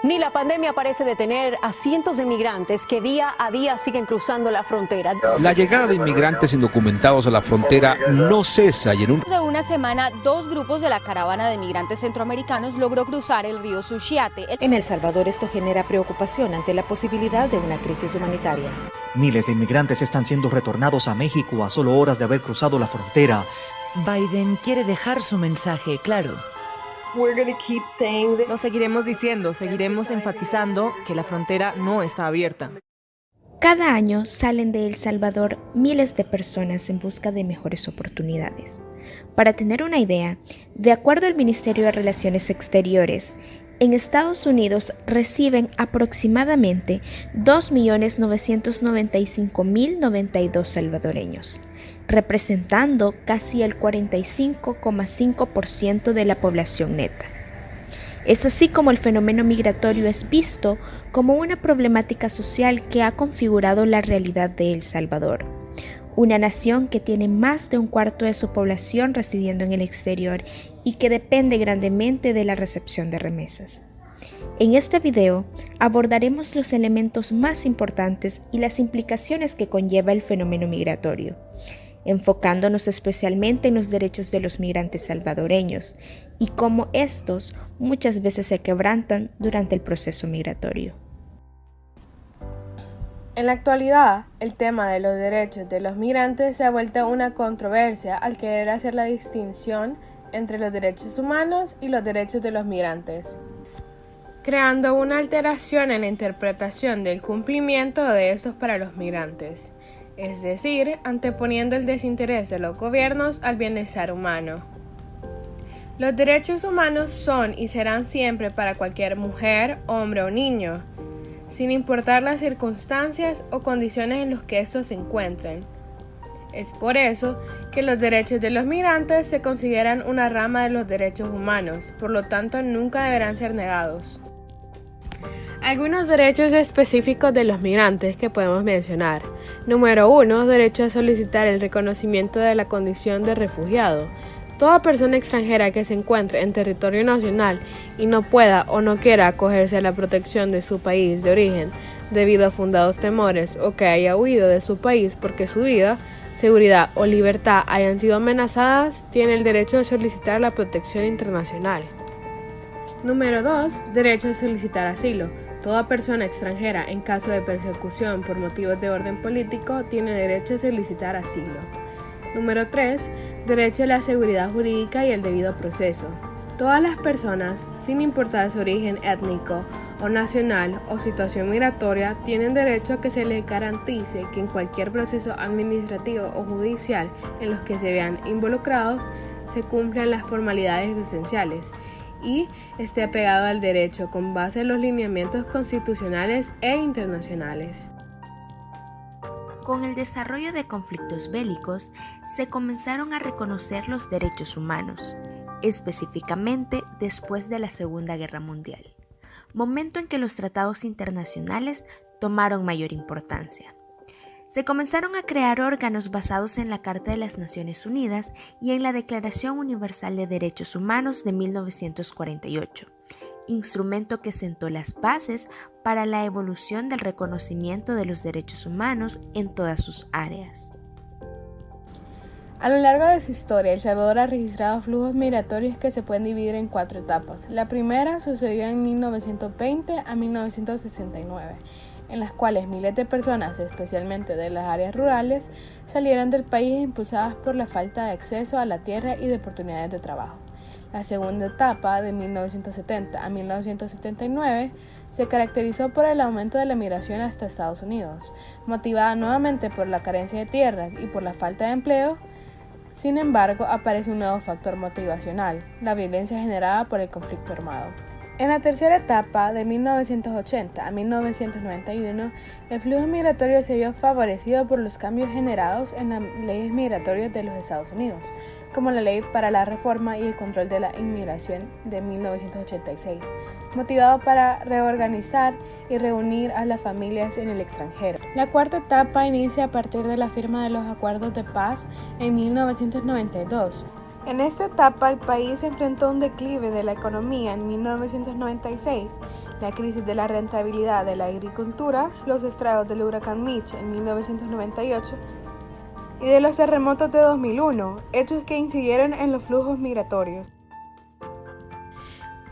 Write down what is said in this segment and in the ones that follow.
Ni la pandemia parece detener a cientos de migrantes que día a día siguen cruzando la frontera. La llegada de inmigrantes indocumentados a la frontera no cesa y en de una semana, 2 grupos de la caravana de migrantes centroamericanos logró cruzar el río Suchiate. En El Salvador esto genera preocupación ante la posibilidad de una crisis humanitaria. Miles de inmigrantes están siendo retornados a México a solo horas de haber cruzado la frontera. Biden quiere dejar su mensaje claro. Lo seguiremos diciendo, seguiremos enfatizando que la frontera no está abierta. Cada año salen de El Salvador miles de personas en busca de mejores oportunidades. Para tener una idea, de acuerdo al Ministerio de Relaciones Exteriores, en Estados Unidos reciben aproximadamente 2.995.092 salvadoreños, representando casi el 45,5% de la población neta. Es así como el fenómeno migratorio es visto como una problemática social que ha configurado la realidad de El Salvador, una nación que tiene más de un cuarto de su población residiendo en el exterior y que depende grandemente de la recepción de remesas. En este video abordaremos los elementos más importantes y las implicaciones que conlleva el fenómeno migratorio, enfocándonos especialmente en los derechos de los migrantes salvadoreños y cómo estos muchas veces se quebrantan durante el proceso migratorio. En la actualidad, el tema de los derechos de los migrantes se ha vuelto una controversia al querer hacer la distinción entre los derechos humanos y los derechos de los migrantes, creando una alteración en la interpretación del cumplimiento de estos para los migrantes, es decir, anteponiendo el desinterés de los gobiernos al bienestar humano. Los derechos humanos son y serán siempre para cualquier mujer, hombre o niño, sin importar las circunstancias o condiciones en las que estos se encuentren. Es por eso que los derechos de los migrantes se consideran una rama de los derechos humanos, por lo tanto nunca deberán ser negados. Algunos derechos específicos de los migrantes que podemos mencionar. Número 1. Derecho a solicitar el reconocimiento de la condición de refugiado. Toda persona extranjera que se encuentre en territorio nacional y no pueda o no quiera acogerse a la protección de su país de origen debido a fundados temores o que haya huido de su país porque su vida, seguridad o libertad hayan sido amenazadas, tiene el derecho a solicitar la protección internacional. Número 2. Derecho a solicitar asilo. Toda persona extranjera en caso de persecución por motivos de orden político tiene derecho a solicitar asilo. Número 3. Derecho a la seguridad jurídica y el debido proceso. Todas las personas, sin importar su origen étnico o nacional o situación migratoria, tienen derecho a que se les garantice que en cualquier proceso administrativo o judicial en los que se vean involucrados se cumplan las formalidades esenciales y esté apegado al derecho con base en los lineamientos constitucionales e internacionales. Con el desarrollo de conflictos bélicos, se comenzaron a reconocer los derechos humanos, específicamente después de la Segunda Guerra Mundial, momento en que los tratados internacionales tomaron mayor importancia. Se comenzaron a crear órganos basados en la Carta de las Naciones Unidas y en la Declaración Universal de Derechos Humanos de 1948, instrumento que sentó las bases para la evolución del reconocimiento de los derechos humanos en todas sus áreas. A lo largo de su historia, El Salvador ha registrado flujos migratorios que se pueden dividir en 4 etapas. La primera sucedió en 1920 a 1969, en las cuales miles de personas, especialmente de las áreas rurales, salieron del país impulsadas por la falta de acceso a la tierra y de oportunidades de trabajo. La segunda etapa, de 1970 a 1979, se caracterizó por el aumento de la migración hasta Estados Unidos, motivada nuevamente por la carencia de tierras y por la falta de empleo. Sin embargo, aparece un nuevo factor motivacional, la violencia generada por el conflicto armado. En la tercera etapa, de 1980 a 1991, el flujo migratorio se vio favorecido por los cambios generados en las leyes migratorias de los Estados Unidos, como la Ley para la Reforma y el Control de la Inmigración de 1986, motivado para reorganizar y reunir a las familias en el extranjero. La cuarta etapa inicia a partir de la firma de los acuerdos de paz en 1992. En esta etapa el país enfrentó un declive de la economía en 1996, la crisis de la rentabilidad de la agricultura, los estragos del huracán Mitch en 1998 y de los terremotos de 2001, hechos que incidieron en los flujos migratorios.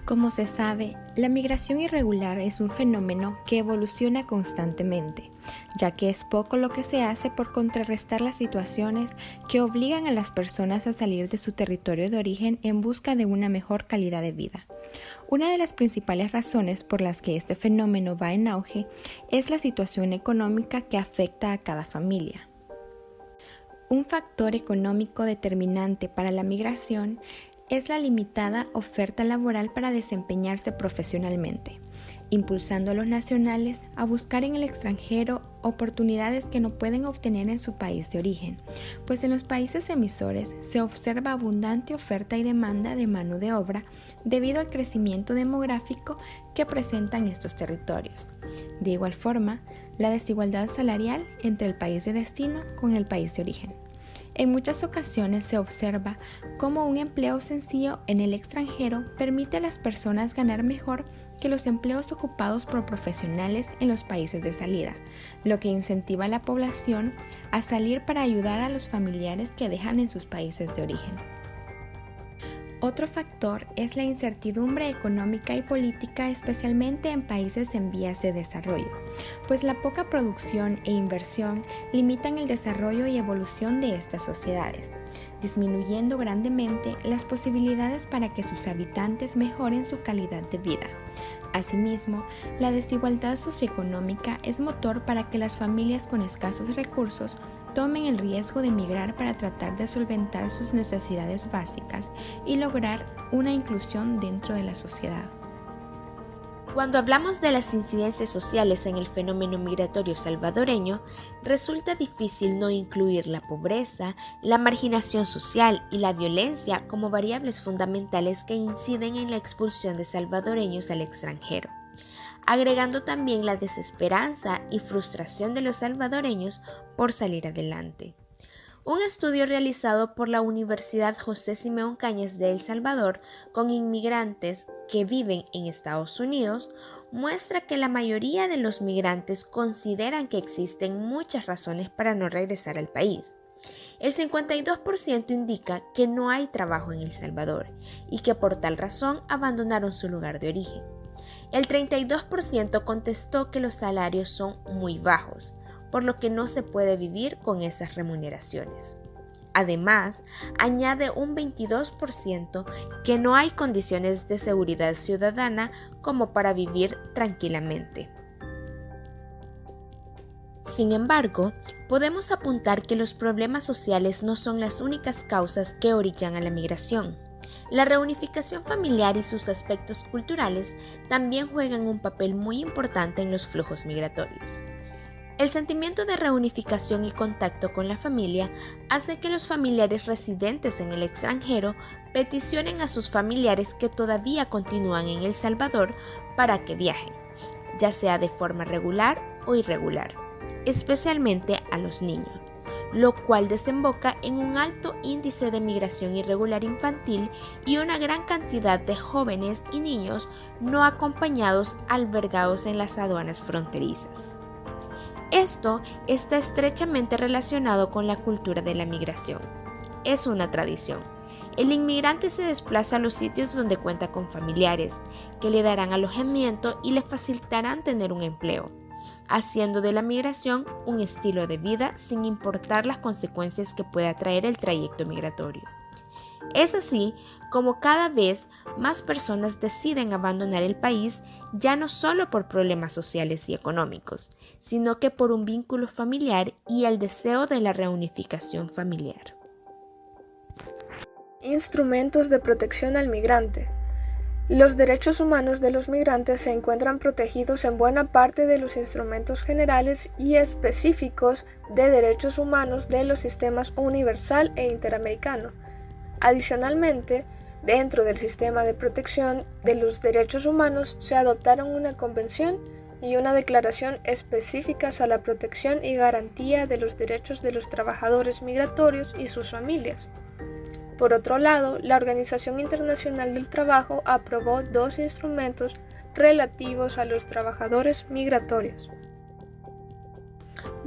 Como se sabe, la migración irregular es un fenómeno que evoluciona constantemente, ya que es poco lo que se hace por contrarrestar las situaciones que obligan a las personas a salir de su territorio de origen en busca de una mejor calidad de vida. Una de las principales razones por las que este fenómeno va en auge es la situación económica que afecta a cada familia. Un factor económico determinante para la migración es la limitada oferta laboral para desempeñarse profesionalmente, impulsando a los nacionales a buscar en el extranjero oportunidades que no pueden obtener en su país de origen, pues en los países emisores se observa abundante oferta y demanda de mano de obra debido al crecimiento demográfico que presentan estos territorios. De igual forma, la desigualdad salarial entre el país de destino con el país de origen. En muchas ocasiones se observa cómo un empleo sencillo en el extranjero permite a las personas ganar mejor que los empleos ocupados por profesionales en los países de salida, lo que incentiva a la población a salir para ayudar a los familiares que dejan en sus países de origen. Otro factor es la incertidumbre económica y política, especialmente en países en vías de desarrollo, pues la poca producción e inversión limitan el desarrollo y evolución de estas sociedades, disminuyendo grandemente las posibilidades para que sus habitantes mejoren su calidad de vida. Asimismo, la desigualdad socioeconómica es motor para que las familias con escasos recursos tomen el riesgo de emigrar para tratar de solventar sus necesidades básicas y lograr una inclusión dentro de la sociedad. Cuando hablamos de las incidencias sociales en el fenómeno migratorio salvadoreño, resulta difícil no incluir la pobreza, la marginación social y la violencia como variables fundamentales que inciden en la expulsión de salvadoreños al extranjero, agregando también la desesperanza y frustración de los salvadoreños por salir adelante. Un estudio realizado por la Universidad José Simeón Cañas de El Salvador con inmigrantes que viven en Estados Unidos muestra que la mayoría de los migrantes consideran que existen muchas razones para no regresar al país. El 52% indica que no hay trabajo en El Salvador y que por tal razón abandonaron su lugar de origen. El 32% contestó que los salarios son muy bajos, por lo que no se puede vivir con esas remuneraciones. Además, añade un 22% que no hay condiciones de seguridad ciudadana como para vivir tranquilamente. Sin embargo, podemos apuntar que los problemas sociales no son las únicas causas que orillan a la migración. La reunificación familiar y sus aspectos culturales también juegan un papel muy importante en los flujos migratorios. El sentimiento de reunificación y contacto con la familia hace que los familiares residentes en el extranjero peticionen a sus familiares que todavía continúan en El Salvador para que viajen, ya sea de forma regular o irregular, especialmente a los niños, lo cual desemboca en un alto índice de migración irregular infantil y una gran cantidad de jóvenes y niños no acompañados albergados en las aduanas fronterizas. Esto está estrechamente relacionado con la cultura de la migración. Es una tradición. El inmigrante se desplaza a los sitios donde cuenta con familiares, que le darán alojamiento y le facilitarán tener un empleo, haciendo de la migración un estilo de vida sin importar las consecuencias que pueda traer el trayecto migratorio. Es así como cada vez más personas deciden abandonar el país, ya no solo por problemas sociales y económicos, sino que por un vínculo familiar y el deseo de la reunificación familiar. Instrumentos de protección al migrante. Los derechos humanos de los migrantes se encuentran protegidos en buena parte de los instrumentos generales y específicos de derechos humanos de los sistemas universal e interamericano. Adicionalmente, dentro del sistema de protección de los derechos humanos se adoptaron una convención y una declaración específicas a la protección y garantía de los derechos de los trabajadores migratorios y sus familias. Por otro lado, la Organización Internacional del Trabajo aprobó 2 instrumentos relativos a los trabajadores migratorios.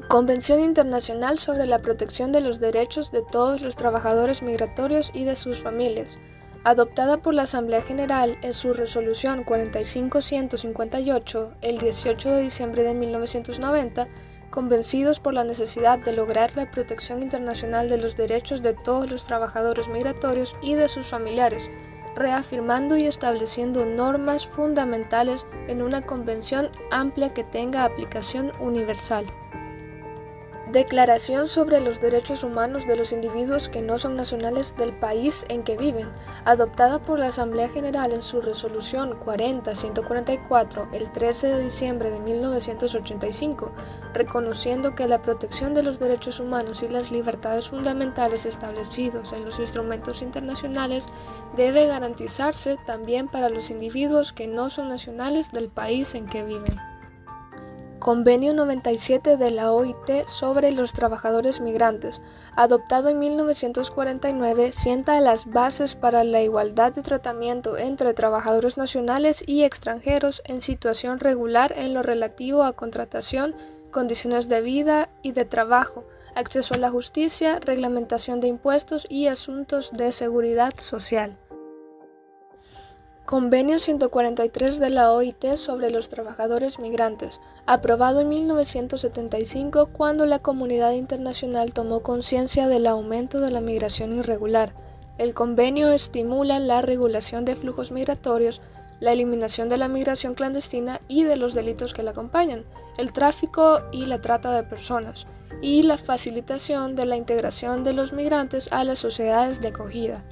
Convención Internacional sobre la Protección de los Derechos de todos los Trabajadores Migratorios y de sus Familias, adoptada por la Asamblea General en su resolución 45-158 el 18 de diciembre de 1990, convencidos por la necesidad de lograr la protección internacional de los derechos de todos los trabajadores migratorios y de sus familiares, reafirmando y estableciendo normas fundamentales en una convención amplia que tenga aplicación universal. Declaración sobre los derechos humanos de los individuos que no son nacionales del país en que viven, adoptada por la Asamblea General en su resolución 40-144 el 13 de diciembre de 1985, reconociendo que la protección de los derechos humanos y las libertades fundamentales establecidos en los instrumentos internacionales debe garantizarse también para los individuos que no son nacionales del país en que viven. Convenio 97 de la OIT sobre los trabajadores migrantes, adoptado en 1949, sienta las bases para la igualdad de tratamiento entre trabajadores nacionales y extranjeros en situación regular en lo relativo a contratación, condiciones de vida y de trabajo, acceso a la justicia, reglamentación de impuestos y asuntos de seguridad social. Convenio 143 de la OIT sobre los trabajadores migrantes, aprobado en 1975 cuando la comunidad internacional tomó conciencia del aumento de la migración irregular. El convenio estimula la regulación de flujos migratorios, la eliminación de la migración clandestina y de los delitos que la acompañan, el tráfico y la trata de personas, y la facilitación de la integración de los migrantes a las sociedades de acogida.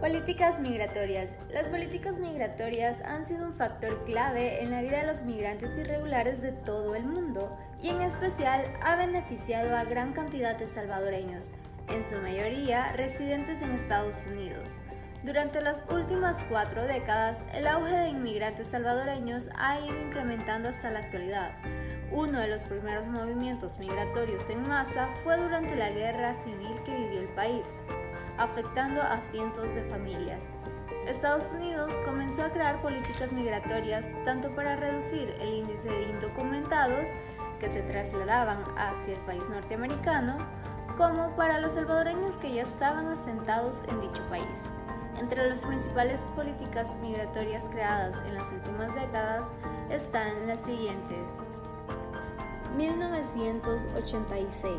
Políticas migratorias. Las políticas migratorias han sido un factor clave en la vida de los migrantes irregulares de todo el mundo y en especial ha beneficiado a gran cantidad de salvadoreños, en su mayoría residentes en Estados Unidos. Durante las últimas 4 décadas, el auge de inmigrantes salvadoreños ha ido incrementando hasta la actualidad. Uno de los primeros movimientos migratorios en masa fue durante la guerra civil que vivió el país, afectando a cientos de familias. Estados Unidos comenzó a crear políticas migratorias tanto para reducir el índice de indocumentados que se trasladaban hacia el país norteamericano, como para los salvadoreños que ya estaban asentados en dicho país. Entre las principales políticas migratorias creadas en las últimas décadas están las siguientes. 1986.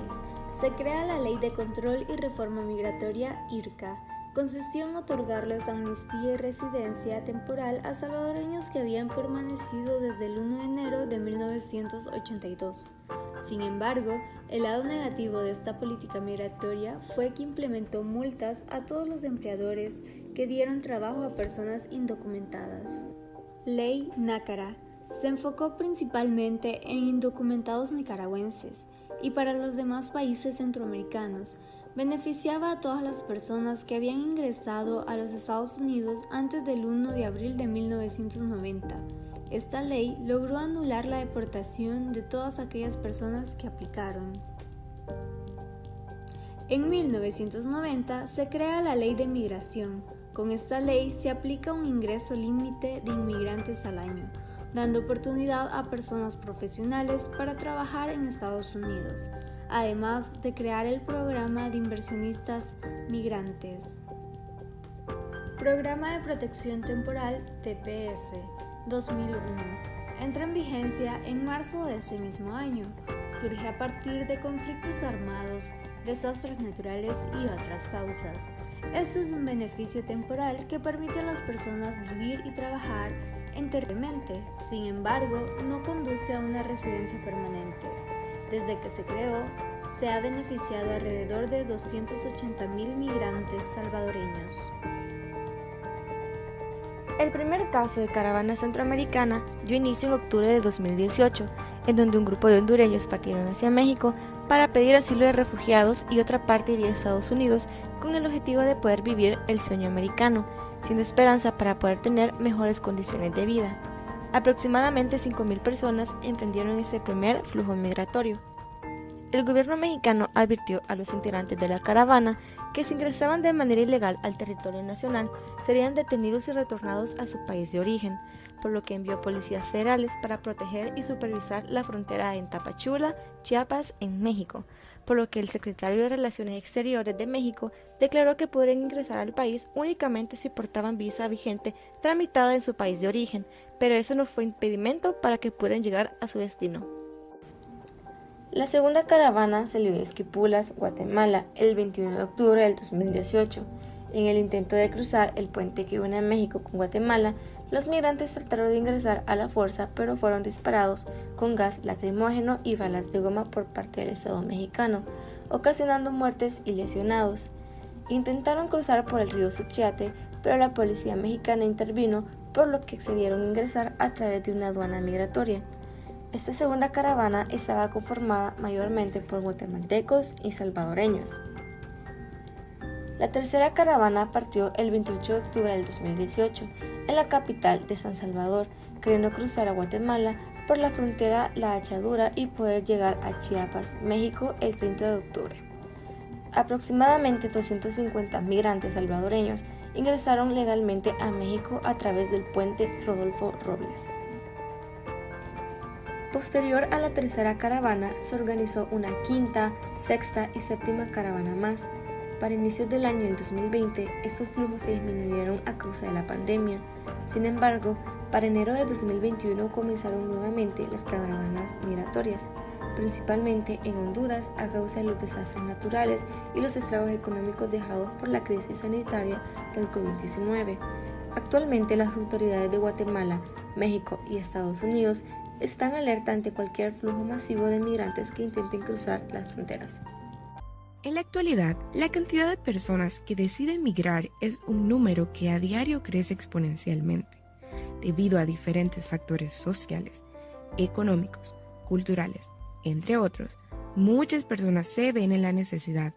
Se crea la Ley de Control y Reforma Migratoria, IRCA. Consistió en otorgarles amnistía y residencia temporal a salvadoreños que habían permanecido desde el 1 de enero de 1982. Sin embargo, el lado negativo de esta política migratoria fue que implementó multas a todos los empleadores que dieron trabajo a personas indocumentadas. Ley Nácara. Se enfocó principalmente en indocumentados nicaragüenses y para los demás países centroamericanos. Beneficiaba a todas las personas que habían ingresado a los Estados Unidos antes del 1 de abril de 1990. Esta ley logró anular la deportación de todas aquellas personas que aplicaron. En 1990 se crea la Ley de Migración. Con esta ley se aplica un ingreso límite de inmigrantes al año, dando oportunidad a personas profesionales para trabajar en Estados Unidos, además de crear el Programa de Inversionistas Migrantes. Programa de Protección Temporal TPS 2001. Entra en vigencia en marzo de ese mismo año. Surge a partir de conflictos armados, desastres naturales y otras causas. Este es un beneficio temporal que permite a las personas vivir y trabajar enteramente, sin embargo, no conduce a una residencia permanente. Desde que se creó, se ha beneficiado alrededor de 280.000 migrantes salvadoreños. El primer caso de caravana centroamericana dio inicio en octubre de 2018, en donde un grupo de hondureños partieron hacia México para pedir asilo de refugiados y otra parte iría a Estados Unidos con el objetivo de poder vivir el sueño americano, siendo esperanza para poder tener mejores condiciones de vida. Aproximadamente 5.000 personas emprendieron este primer flujo migratorio. el gobierno mexicano advirtió a los integrantes de la caravana que si ingresaban de manera ilegal al territorio nacional serían detenidos y retornados a su país de origen, por lo que envió policías federales para proteger y supervisar la frontera en Tapachula, Chiapas, en México, por lo que el secretario de Relaciones Exteriores de México declaró que podrían ingresar al país únicamente si portaban visa vigente tramitada en su país de origen, pero eso no fue impedimento para que pudieran llegar a su destino. La segunda caravana salió de Esquipulas, Guatemala, el 21 de octubre del 2018. En el intento de cruzar el puente que une a México con Guatemala, los migrantes trataron de ingresar a la fuerza, pero fueron disparados con gas lacrimógeno y balas de goma por parte del Estado mexicano, ocasionando muertes y lesionados. Intentaron cruzar por el río Suchiate, pero la policía mexicana intervino, por lo que accedieron a ingresar a través de una aduana migratoria. Esta segunda caravana estaba conformada mayormente por guatemaltecos y salvadoreños. La tercera caravana partió el 28 de octubre del 2018 en la capital de San Salvador, queriendo cruzar a Guatemala por la frontera La Hachadura y poder llegar a Chiapas, México, el 30 de octubre. Aproximadamente 250 migrantes salvadoreños ingresaron legalmente a México a través del puente Rodolfo Robles. Posterior a la tercera caravana, se organizó una quinta, sexta y séptima caravana más. Para inicios del año del 2020, estos flujos se disminuyeron a causa de la pandemia. Sin embargo, para enero de 2021 comenzaron nuevamente las caravanas migratorias, principalmente en Honduras a causa de los desastres naturales y los estragos económicos dejados por la crisis sanitaria del COVID-19. Actualmente, las autoridades de Guatemala, México y Estados Unidos están alerta ante cualquier flujo masivo de migrantes que intenten cruzar las fronteras. En la actualidad, la cantidad de personas que deciden migrar es un número que a diario crece exponencialmente, debido a diferentes factores sociales, económicos, culturales, entre otros. Muchas personas se ven en la necesidad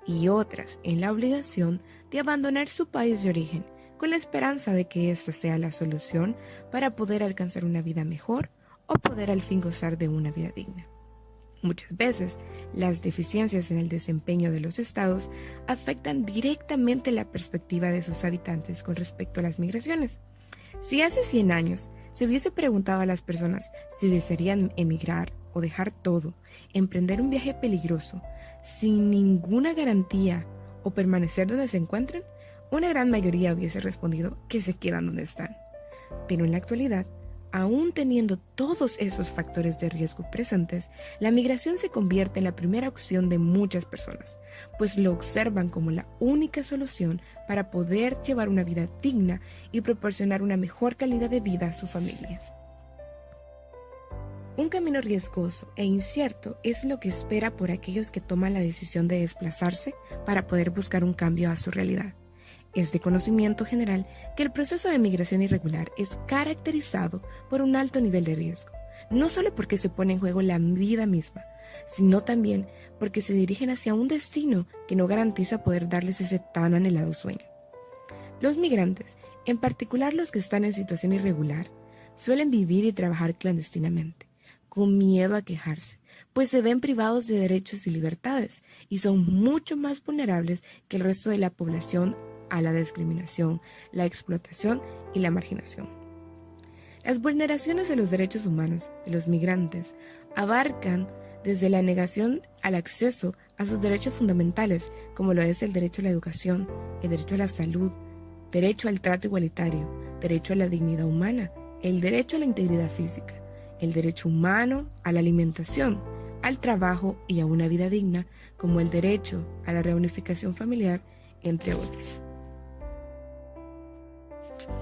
y otras en la obligación de abandonar su país de origen, con la esperanza de que esta sea la solución para poder alcanzar una vida mejor o poder al fin gozar de una vida digna. Muchas veces, las deficiencias en el desempeño de los estados afectan directamente la perspectiva de sus habitantes con respecto a las migraciones. Si hace 100 años se hubiese preguntado a las personas si desearían emigrar o dejar todo, emprender un viaje peligroso, sin ninguna garantía o permanecer donde se encuentran, una gran mayoría hubiese respondido que se quedan donde están. Pero en la actualidad, aún teniendo todos esos factores de riesgo presentes, la migración se convierte en la primera opción de muchas personas, pues lo observan como la única solución para poder llevar una vida digna y proporcionar una mejor calidad de vida a su familia. Un camino riesgoso e incierto es lo que espera por aquellos que toman la decisión de desplazarse para poder buscar un cambio a su realidad. Es de conocimiento general que el proceso de migración irregular es caracterizado por un alto nivel de riesgo, no solo porque se pone en juego la vida misma, sino también porque se dirigen hacia un destino que no garantiza poder darles ese tan anhelado sueño. Los migrantes, en particular los que están en situación irregular, suelen vivir y trabajar clandestinamente, con miedo a quejarse, pues se ven privados de derechos y libertades y son mucho más vulnerables que el resto de la población a la discriminación, la explotación y la marginación. Las vulneraciones de los derechos humanos de los migrantes abarcan desde la negación al acceso a sus derechos fundamentales, como lo es el derecho a la educación, el derecho a la salud, derecho al trato igualitario, derecho a la dignidad humana, el derecho a la integridad física, el derecho humano a la alimentación, al trabajo y a una vida digna, como el derecho a la reunificación familiar, entre otros.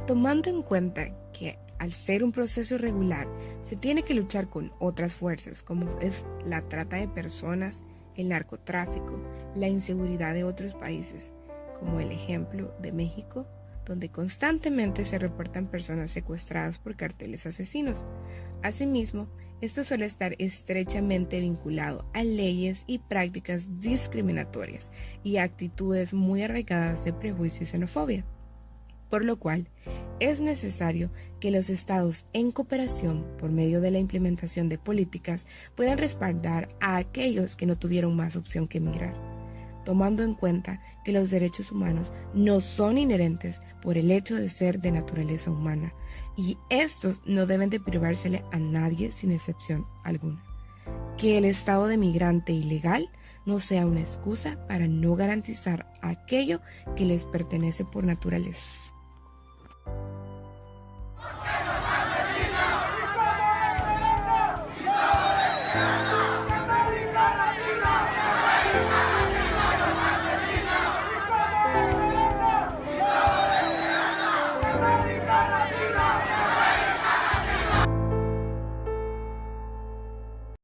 Tomando en cuenta que al ser un proceso irregular se tiene que luchar con otras fuerzas como es la trata de personas, el narcotráfico, la inseguridad de otros países, como el ejemplo de México, donde constantemente se reportan personas secuestradas por carteles asesinos. Asimismo, esto suele estar estrechamente vinculado a leyes y prácticas discriminatorias y actitudes muy arraigadas de prejuicio y xenofobia. Por lo cual, es necesario que los estados, en cooperación por medio de la implementación de políticas, puedan respaldar a aquellos que no tuvieron más opción que emigrar, tomando en cuenta que los derechos humanos no son inherentes por el hecho de ser de naturaleza humana, y estos no deben de privársele a nadie sin excepción alguna. Que el estado de migrante ilegal no sea una excusa para no garantizar aquello que les pertenece por naturaleza.